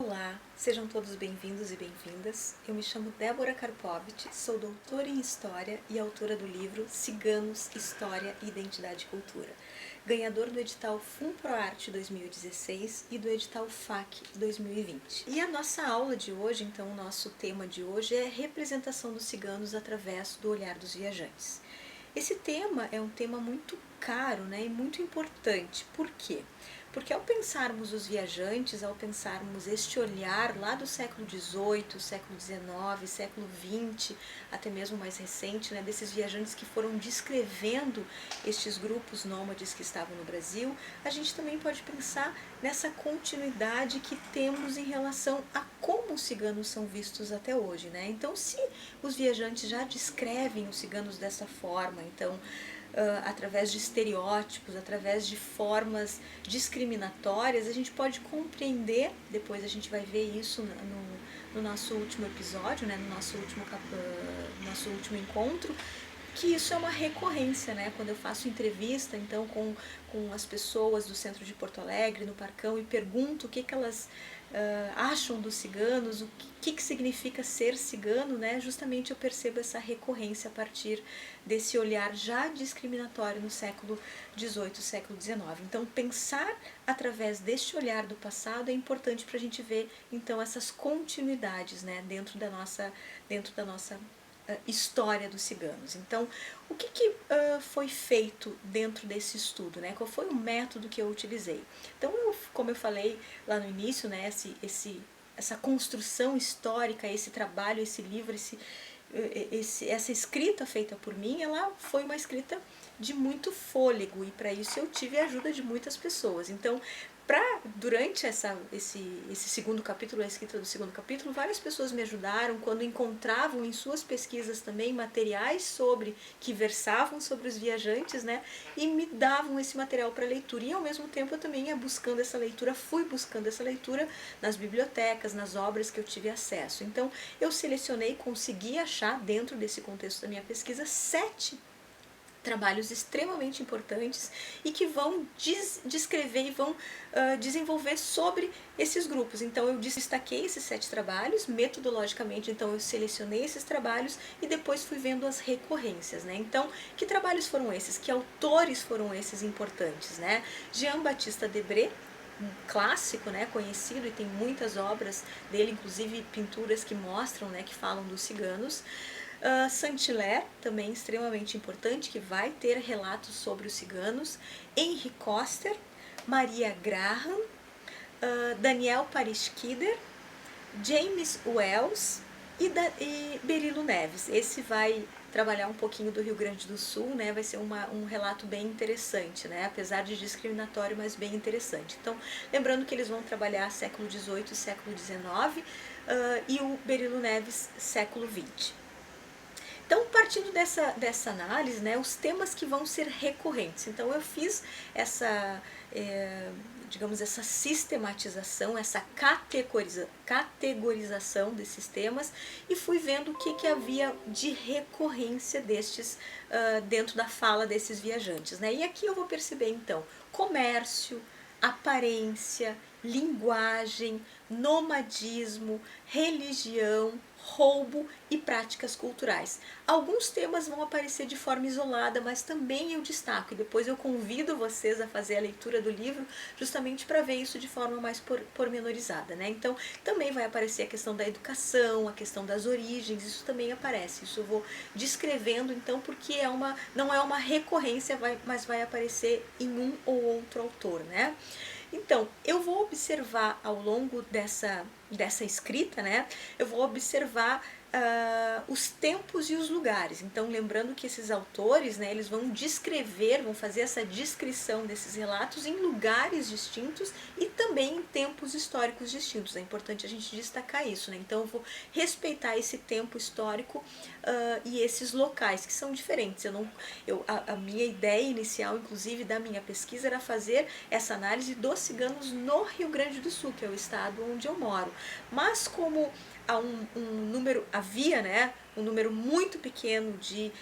Olá, sejam todos bem-vindos e bem-vindas. Eu me chamo Débora Karpovich, sou doutora em História e autora do livro Ciganos, História, Identidade e Cultura, ganhador do edital FUNPROARTE 2016 e do edital FAC 2020. E a nossa aula de hoje, então, o nosso tema de hoje é representação dos ciganos através do olhar dos viajantes. Esse tema é um tema muito caro, né, e muito importante. Por quê? Porque ao pensarmos os viajantes, ao pensarmos este olhar lá do século XVIII, século XIX, século XX, até mesmo mais recente, né, desses viajantes que foram descrevendo estes grupos nômades que estavam no Brasil, a gente também pode pensar nessa continuidade que temos em relação a como os ciganos são vistos até hoje, né? Então, se os viajantes já descrevem os ciganos dessa forma, então através de estereótipos, através de formas discriminatórias, a gente pode compreender, depois a gente vai ver isso no nosso último episódio, né, no nosso último encontro, que isso é uma recorrência, né? Quando eu faço entrevista, então, com as pessoas do centro de Porto Alegre, no Parcão, e pergunto o que elas acham dos ciganos, o que significa ser cigano, né? Justamente eu percebo essa recorrência a partir desse olhar já discriminatório no século XVIII, século XIX. Então, pensar através deste olhar do passado é importante para a gente ver, então, essas continuidades, né? dentro da nossa história dos ciganos. Então, o que foi feito dentro desse estudo, né? Qual foi o método que eu utilizei? Então, como eu falei lá no início, né, essa construção histórica, esse trabalho, esse livro, essa escrita feita por mim, ela foi uma escrita de muito fôlego, e para isso eu tive a ajuda de muitas pessoas. Então, durante esse segundo capítulo, a escrita do segundo capítulo, várias pessoas me ajudaram quando encontravam em suas pesquisas também materiais que versavam sobre os viajantes, né, e me davam esse material para leitura. E ao mesmo tempo eu também fui buscando essa leitura nas bibliotecas, nas obras que eu tive acesso. Então eu selecionei, consegui achar dentro desse contexto da minha pesquisa 7 trabalhos extremamente importantes e que vão descrever e vão desenvolver sobre esses grupos. Então eu destaquei esses 7 trabalhos, metodologicamente, então eu selecionei esses trabalhos e depois fui vendo as recorrências, né? Então, que trabalhos foram esses? Que autores foram esses importantes, né? Jean-Baptiste Debré, um clássico, né, conhecido, e tem muitas obras dele, inclusive pinturas que mostram, né, que falam dos ciganos. Saint-Hilaire, também extremamente importante, que vai ter relatos sobre os ciganos. Henry Koster, Maria Graham, Daniel Paris Kidder, James Wells e Berilo Neves. Esse vai trabalhar um pouquinho do Rio Grande do Sul, né? Vai ser um relato bem interessante, né? Apesar de discriminatório, mas bem interessante. Então, lembrando que eles vão trabalhar século XVIII e século XIX, e o Berilo Neves século XX. Então, partindo dessa análise, né, os temas que vão ser recorrentes. Então, eu fiz essa sistematização, essa categorização desses temas e fui vendo o que havia de recorrência destes dentro da fala desses viajantes, né? E aqui eu vou perceber, então, comércio, aparência, linguagem, nomadismo, religião, roubo e práticas culturais. Alguns temas vão aparecer de forma isolada, mas também eu destaco, e depois eu convido vocês a fazer a leitura do livro justamente para ver isso de forma mais pormenorizada, né? Então, também vai aparecer a questão da educação, a questão das origens, isso também aparece. Isso eu vou descrevendo, então, porque não é uma recorrência, mas vai aparecer em um ou outro autor, né? Então, eu vou observar ao longo dessa escrita, né? Eu vou observar os tempos e os lugares. Então, lembrando que esses autores, né, eles vão fazer essa descrição desses relatos em lugares distintos e também em tempos históricos distintos. É importante a gente destacar isso, né? Então, eu vou respeitar esse tempo histórico e esses locais que são diferentes. A minha ideia inicial, inclusive, da minha pesquisa era fazer essa análise dos ciganos no Rio Grande do Sul, que é o estado onde eu moro. Mas como havia, né, um número muito pequeno de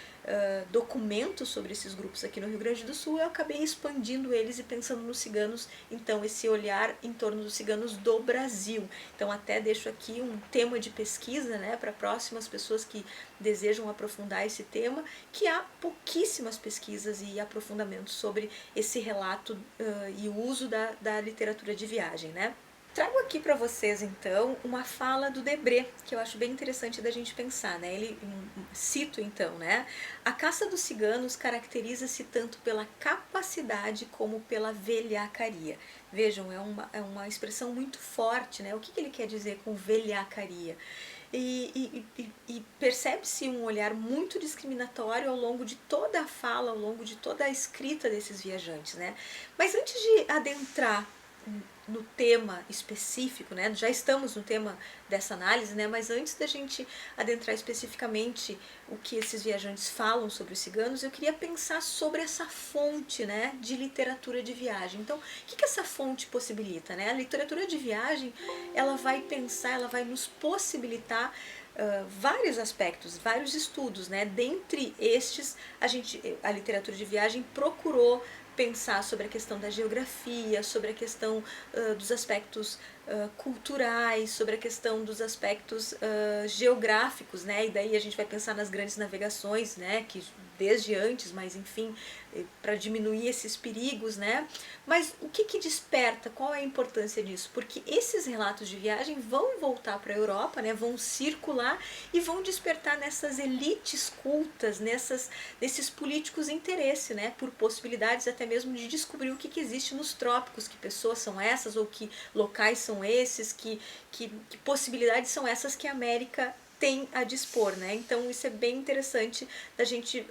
documentos sobre esses grupos aqui no Rio Grande do Sul, eu acabei expandindo eles e pensando nos ciganos, então esse olhar em torno dos ciganos do Brasil. Então até deixo aqui um tema de pesquisa, né, para próximas pessoas que desejam aprofundar esse tema, que há pouquíssimas pesquisas e aprofundamentos sobre esse relato e o uso da literatura de viagem, né. Trago aqui para vocês então uma fala do Debré, que eu acho bem interessante da gente pensar, né? Cito então, né? A caça dos ciganos caracteriza-se tanto pela capacidade como pela velhacaria. Vejam, é uma expressão muito forte, né? O que ele quer dizer com velhacaria? E percebe-se um olhar muito discriminatório ao longo de toda a fala, ao longo de toda a escrita desses viajantes, né? Mas antes de adentrar no tema específico, né? Já estamos no tema dessa análise, né? Mas antes da gente adentrar especificamente o que esses viajantes falam sobre os ciganos, eu queria pensar sobre essa fonte, né, de literatura de viagem. Então, o que essa fonte possibilita, né? A literatura de viagem, ela vai pensar, ela vai nos possibilitar vários aspectos, vários estudos, né? Dentre estes, a literatura de viagem procurou pensar sobre a questão da geografia, sobre a questão dos aspectos culturais, sobre a questão dos aspectos geográficos, né? E daí a gente vai pensar nas grandes navegações, né? Que desde antes, mas enfim, para diminuir esses perigos, né? Mas o que desperta? Qual é a importância disso? Porque esses relatos de viagem vão voltar para a Europa, né? Vão circular e vão despertar nessas elites cultas, nesses políticos interesse, né? Por possibilidades até mesmo de descobrir o que existe nos trópicos, que pessoas são essas ou que locais são esses, que possibilidades são essas que a América tem a dispor, né? Então isso é bem interessante da gente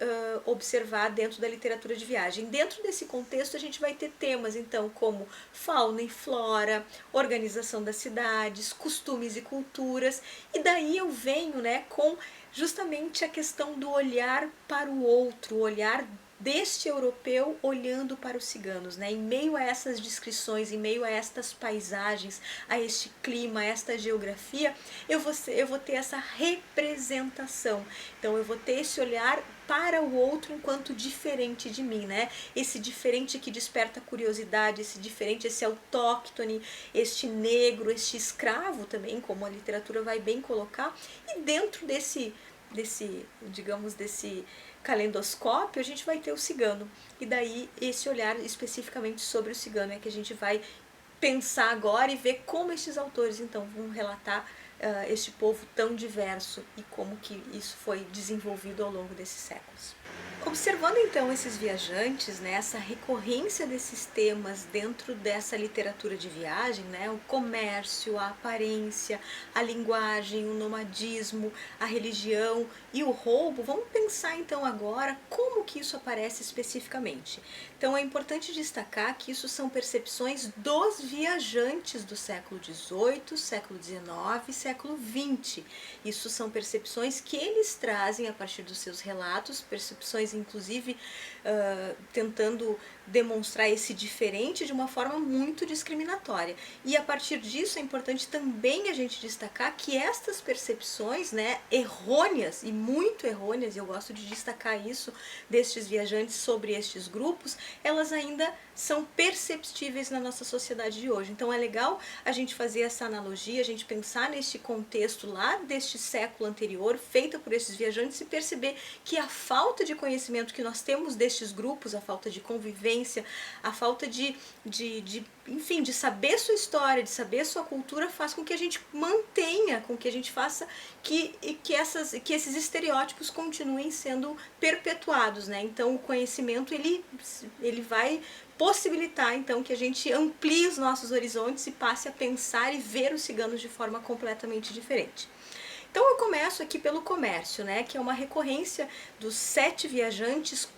observar dentro da literatura de viagem. Dentro desse contexto a gente vai ter temas então como fauna e flora, organização das cidades, costumes e culturas, e daí eu venho, né, com justamente a questão do olhar para o outro, o olhar deste europeu olhando para os ciganos, né? Em meio a essas descrições, em meio a estas paisagens, a este clima, a esta geografia, eu vou ter essa representação. Então eu vou ter esse olhar para o outro enquanto diferente de mim, né? Esse diferente que desperta curiosidade, esse diferente, esse autóctone, este negro, este escravo também, como a literatura vai bem colocar, e dentro desse digamos, desse calendoscópio, a gente vai ter o cigano. E daí esse olhar especificamente sobre o cigano é que a gente vai pensar agora e ver como estes autores então vão relatar este povo tão diverso e como que isso foi desenvolvido ao longo desses séculos. Observando então esses viajantes, né, essa recorrência desses temas dentro dessa literatura de viagem, né, o comércio, a aparência, a linguagem, o nomadismo, a religião e o roubo, vamos pensar então agora como que isso aparece especificamente. Então é importante destacar que isso são percepções dos viajantes do século XVIII, século XIX, século XX. Isso são percepções que eles trazem a partir dos seus relatos, percepções inclusive tentando demonstrar esse diferente de uma forma muito discriminatória. E a partir disso é importante também a gente destacar que estas percepções, né, errôneas e muito errôneas, e eu gosto de destacar isso destes viajantes sobre estes grupos, elas ainda são perceptíveis na nossa sociedade de hoje. Então é legal a gente fazer essa analogia, a gente pensar neste contexto lá deste século anterior, feita por esses viajantes, e perceber que a falta de conhecimento que nós temos destes grupos, a falta de convivência, a falta enfim, de saber sua história, de saber sua cultura, faz com que a gente mantenha, com que a gente faça que esses estereótipos continuem sendo perpetuados, né? Então o conhecimento ele vai possibilitar então que a gente amplie os nossos horizontes e passe a pensar e ver os ciganos de forma completamente diferente. Então eu começo aqui pelo comércio, né, que é uma recorrência dos 7 viajantes,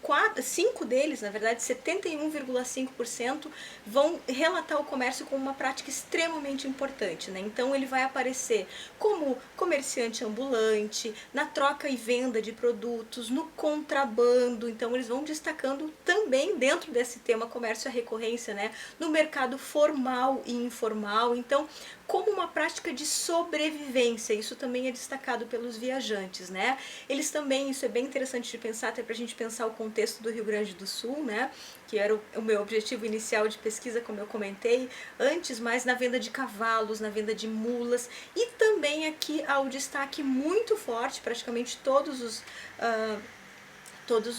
5 deles, na verdade 71,5%, vão relatar o comércio como uma prática extremamente importante, né? Então ele vai aparecer como comerciante ambulante, na troca e venda de produtos, no contrabando. Então eles vão destacando também dentro desse tema comércio a recorrência, né, no mercado formal e informal. Então, como uma prática de sobrevivência, isso também é destacado pelos viajantes, né? Eles também, isso é bem interessante de pensar, até para a gente pensar o contexto do Rio Grande do Sul, né? Que era o meu objetivo inicial de pesquisa, como eu comentei antes, mas na venda de cavalos, na venda de mulas, e também aqui há o destaque muito forte, praticamente todos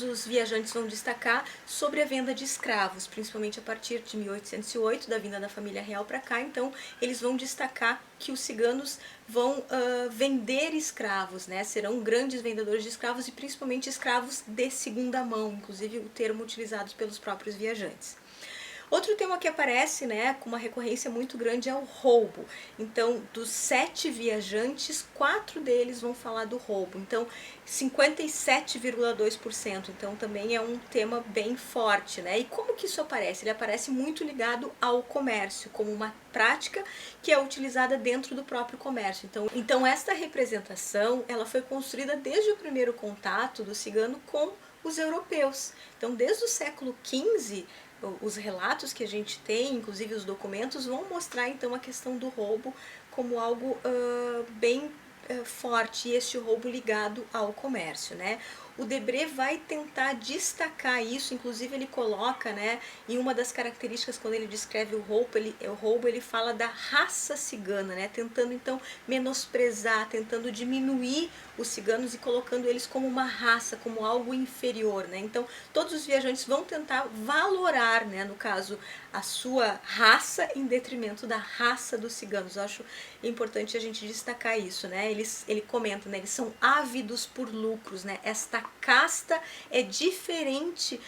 os viajantes vão destacar sobre a venda de escravos, principalmente a partir de 1808, da vinda da família real para cá. Então eles vão destacar que os ciganos vão vender escravos, né? Serão grandes vendedores de escravos e principalmente escravos de segunda mão, inclusive o termo utilizado pelos próprios viajantes. Outro tema que aparece, né, com uma recorrência muito grande é o roubo. Então, dos 7 viajantes, 4 deles vão falar do roubo. Então, 57,2%. Então, também é um tema bem forte, né? E como que isso aparece? Ele aparece muito ligado ao comércio, como uma prática que é utilizada dentro do próprio comércio. Então esta representação, ela foi construída desde o primeiro contato do cigano com os europeus. Então, desde o século XV, os relatos que a gente tem, inclusive os documentos, vão mostrar então a questão do roubo como algo bem forte, e este roubo ligado ao comércio, né? O Debré vai tentar destacar isso, inclusive ele coloca, né, em uma das características quando ele descreve o roubo, ele fala da raça cigana, né, tentando então menosprezar, tentando diminuir os ciganos e colocando eles como uma raça, como algo inferior, né? Então todos os viajantes vão tentar valorar, né, no caso, a sua raça em detrimento da raça dos ciganos. Eu acho importante a gente destacar isso, né? Ele comenta, né, eles são ávidos por lucros, né? Esta casta é diferente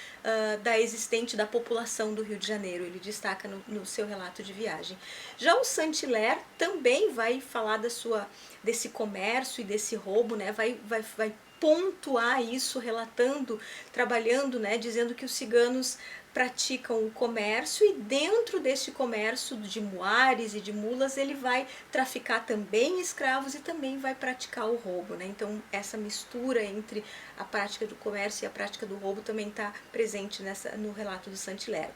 da existente da população do Rio de Janeiro, ele destaca no seu relato de viagem. Já o Saint-Hilaire também vai falar desse comércio e desse roubo, né? Vai pontuar isso, relatando, trabalhando, né? Dizendo que os ciganos praticam o comércio, e dentro deste comércio de muares e de mulas ele vai traficar também escravos e também vai praticar o roubo, né? Então essa mistura entre a prática do comércio e a prática do roubo também está presente no relato do Saint-Hilaire.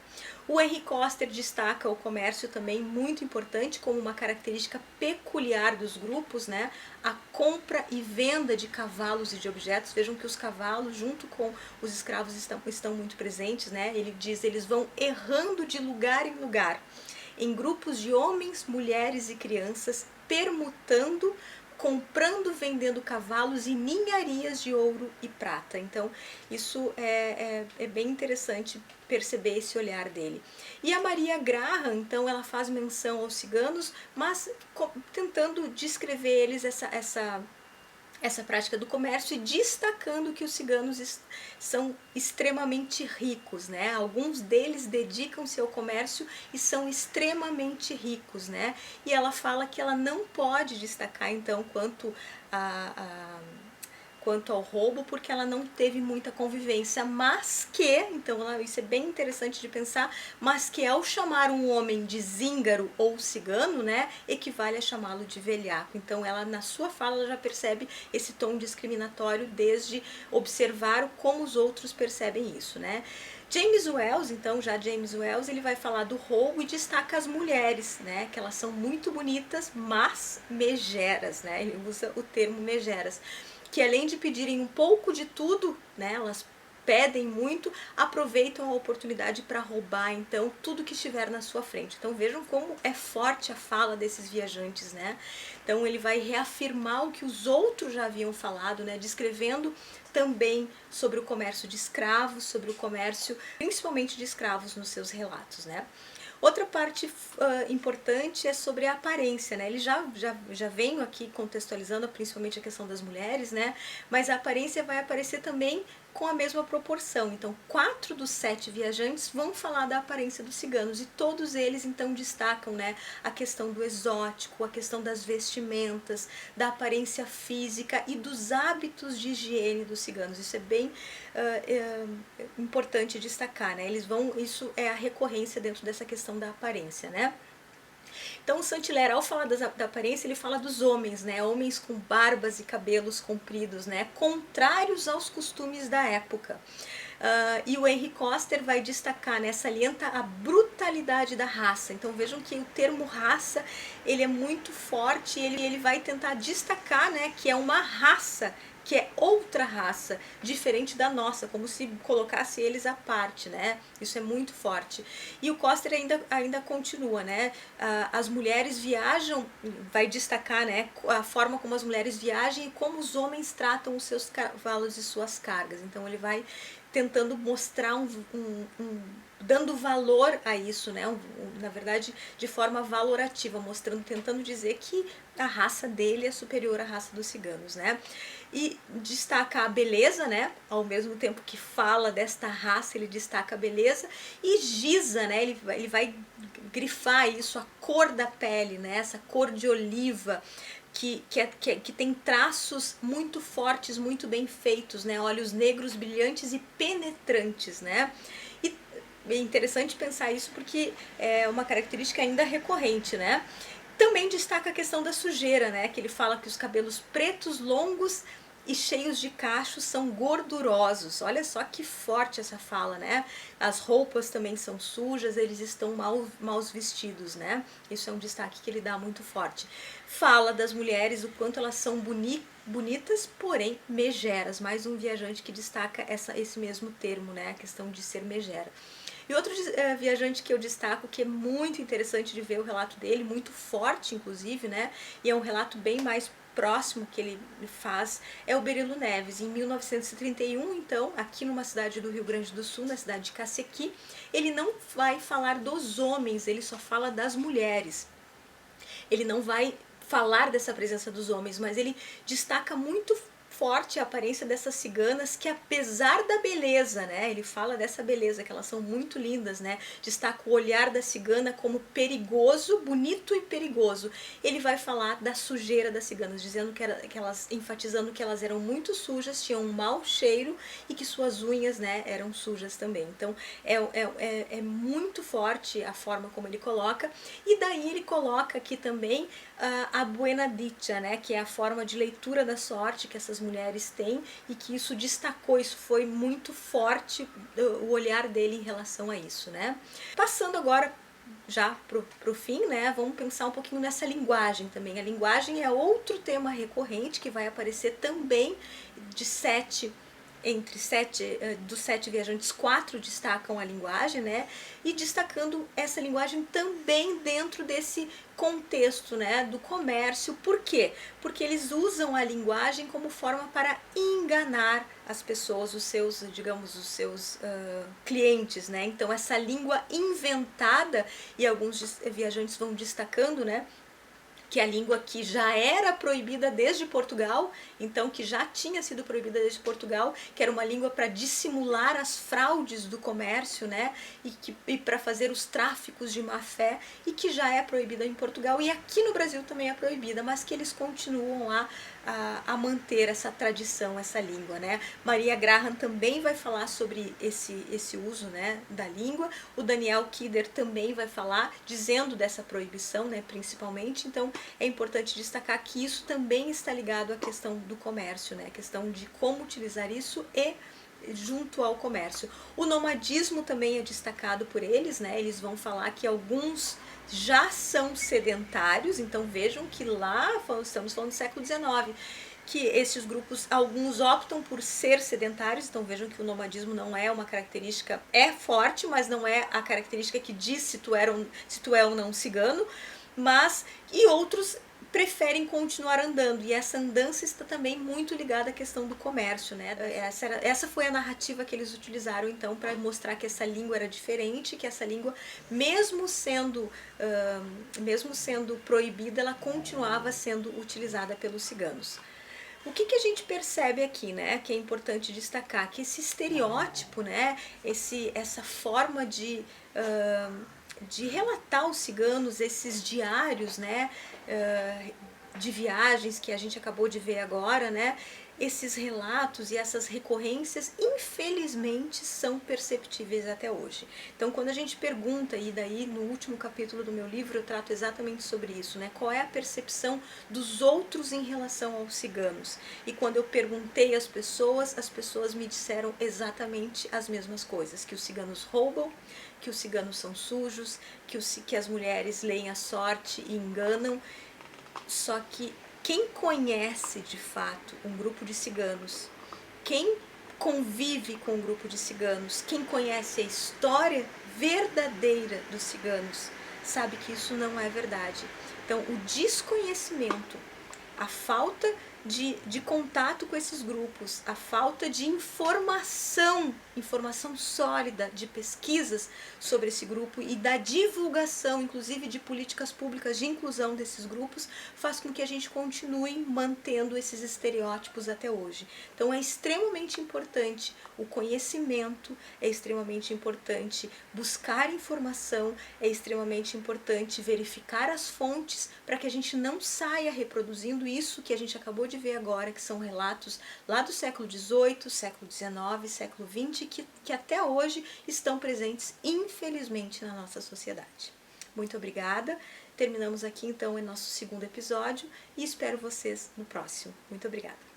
O Henri Coster destaca o comércio também muito importante como uma característica peculiar dos grupos, né? A compra e venda de cavalos e de objetos. Vejam que os cavalos junto com os escravos estão muito presentes, né? Ele diz, eles vão errando de lugar em lugar, em grupos de homens, mulheres e crianças, permutando, comprando, vendendo cavalos e ninharias de ouro e prata. Então isso é bem interessante perceber esse olhar dele. E a Maria Graham, então, ela faz menção aos ciganos, mas tentando descrever eles essa prática do comércio e destacando que os ciganos são extremamente ricos, né? Alguns deles dedicam-se ao comércio e são extremamente ricos, né? E ela fala que ela não pode destacar então quanto ao roubo, porque ela não teve muita convivência, mas que, então isso é bem interessante de pensar, mas que ao chamar um homem de zíngaro ou cigano, né, equivale a chamá-lo de velhaco. Então ela, na sua fala, ela já percebe esse tom discriminatório desde observar como os outros percebem isso, né. James Wells, então, ele vai falar do roubo e destaca as mulheres, né, que elas são muito bonitas, mas megeras, né, ele usa o termo megeras, que além de pedirem um pouco de tudo, né, elas pedem muito, aproveitam a oportunidade para roubar, então, tudo que estiver na sua frente. Então vejam como é forte a fala desses viajantes, né? Então ele vai reafirmar o que os outros já haviam falado, né, descrevendo também sobre o comércio de escravos, sobre o comércio principalmente de escravos nos seus relatos, né? Outra parte importante é sobre a aparência, né? Ele já venho aqui contextualizando principalmente a questão das mulheres, né? Mas a aparência vai aparecer também com a mesma proporção. Então, 4 dos 7 viajantes vão falar da aparência dos ciganos e todos eles então destacam, né, a questão do exótico, a questão das vestimentas, da aparência física e dos hábitos de higiene dos ciganos. Isso é bem importante destacar, né? Eles vão, isso é a recorrência dentro dessa questão da aparência, né? Então o Saint-Hilaire, ao falar da aparência, ele fala dos homens, né? Homens com barbas e cabelos compridos, né? Contrários aos costumes da época. E o Henry Koster vai destacar, né, salienta a brutalidade da raça. Então vejam que o termo raça, ele é muito forte, ele vai tentar destacar, né, que é uma raça, que é outra raça, diferente da nossa, como se colocasse eles à parte, né? Isso é muito forte. E o Koster ainda continua, né? As mulheres viajam, vai destacar, né, a forma como as mulheres viajam e como os homens tratam os seus cavalos e suas cargas. Então ele vai tentando mostrar dando valor a isso, né? Na verdade, de forma valorativa, mostrando, tentando dizer que a raça dele é superior à raça dos ciganos, né? E destaca a beleza, né? Ao mesmo tempo que fala desta raça, ele destaca a beleza e giza, né? Ele vai grifar isso, a cor da pele, né? Essa cor de oliva, que tem traços muito fortes, muito bem feitos, né? Olhos negros brilhantes e penetrantes, né? E é interessante pensar isso porque é uma característica ainda recorrente, né? Também destaca a questão da sujeira, né? Que ele fala que os cabelos pretos, longos e cheios de cachos são gordurosos. Olha só que forte essa fala, né? As roupas também são sujas, eles estão mal vestidos, né? Isso é um destaque que ele dá muito forte. Fala das mulheres, o quanto elas são bonitas, porém megeras. Mais um viajante que destaca esse mesmo termo, né? A questão de ser megera. E outro viajante que eu destaco, que é muito interessante de ver o relato dele, muito forte inclusive, né? E é um relato bem mais próximo que ele faz, é o Berilo Neves. Em 1931, então, aqui numa cidade do Rio Grande do Sul, na cidade de Cacequi, ele não vai falar dos homens, ele só fala das mulheres. Ele não vai falar dessa presença dos homens, mas ele destaca muito forte a aparência dessas ciganas, que apesar da beleza, né, ele fala dessa beleza, que elas são muito lindas, né, destaca o olhar da cigana como perigoso, bonito e perigoso. Ele vai falar da sujeira das ciganas, dizendo que elas, enfatizando que elas eram muito sujas, tinham um mau cheiro e que suas unhas, né, eram sujas também. Então é muito forte a forma como ele coloca, e daí ele coloca aqui também a buena dicha, né, que é a forma de leitura da sorte que essas mulheres têm, e que isso destacou, isso foi muito forte, o olhar dele em relação a isso, né. Passando agora já pro fim, né, vamos pensar um pouquinho nessa linguagem também. A linguagem é outro tema recorrente que vai aparecer também dos 7 viajantes, 4 destacam a linguagem, né? E destacando essa linguagem também dentro desse contexto, né, do comércio. Por quê? Porque eles usam a linguagem como forma para enganar as pessoas, os seus clientes, né? Então essa língua inventada, e alguns viajantes vão destacando, né, que a língua que já era proibida desde Portugal, então que já tinha sido proibida desde Portugal, que era uma língua para dissimular as fraudes do comércio, né, e para fazer os tráficos de má fé, e que já é proibida em Portugal, e aqui no Brasil também é proibida, mas que eles continuam a manter essa tradição, essa língua, né. Maria Graham também vai falar sobre esse uso, né, da língua. O Daniel Kidder também vai falar, dizendo dessa proibição, né, principalmente. Então é importante destacar que isso também está ligado à questão do comércio, né, a questão de como utilizar isso e junto ao comércio. O nomadismo também é destacado por eles, né? Eles vão falar que alguns já são sedentários, então vejam que lá, estamos falando do século XIX, que esses grupos, alguns optam por ser sedentários, então vejam que o nomadismo não é uma característica, é forte, mas não é a característica que diz se tu é ou não cigano, e outros preferem continuar andando, e essa andança está também muito ligada à questão do comércio, né? Essa foi a narrativa que eles utilizaram então para mostrar que essa língua era diferente, que essa língua, mesmo sendo proibida, ela continuava sendo utilizada pelos ciganos. o que a gente percebe aqui, né, que é importante destacar? Que esse estereótipo, né, essa forma de relatar os ciganos, esses diários, né, de viagens que a gente acabou de ver agora, né, esses relatos e essas recorrências, infelizmente, são perceptíveis até hoje. Então, quando a gente pergunta, e daí no último capítulo do meu livro eu trato exatamente sobre isso, né? Qual é a percepção dos outros em relação aos ciganos? E quando eu perguntei às pessoas me disseram exatamente as mesmas coisas, que os ciganos roubam, que os ciganos são sujos, que as mulheres leem a sorte e enganam. Só que quem conhece de fato um grupo de ciganos, quem convive com um grupo de ciganos, quem conhece a história verdadeira dos ciganos, sabe que isso não é verdade. Então, o desconhecimento, a falta de contato com esses grupos, a falta de informação sólida, de pesquisas sobre esse grupo e da divulgação, inclusive de políticas públicas de inclusão desses grupos, faz com que a gente continue mantendo esses estereótipos até hoje. Então é extremamente importante o conhecimento, é extremamente importante buscar informação, é extremamente importante verificar as fontes para que a gente não saia reproduzindo isso que a gente acabou de ver agora, que são relatos lá do século XVIII, século XIX, século XX, que até hoje estão presentes, infelizmente, na nossa sociedade. Muito obrigada. Terminamos aqui então o nosso segundo episódio e espero vocês no próximo. Muito obrigada.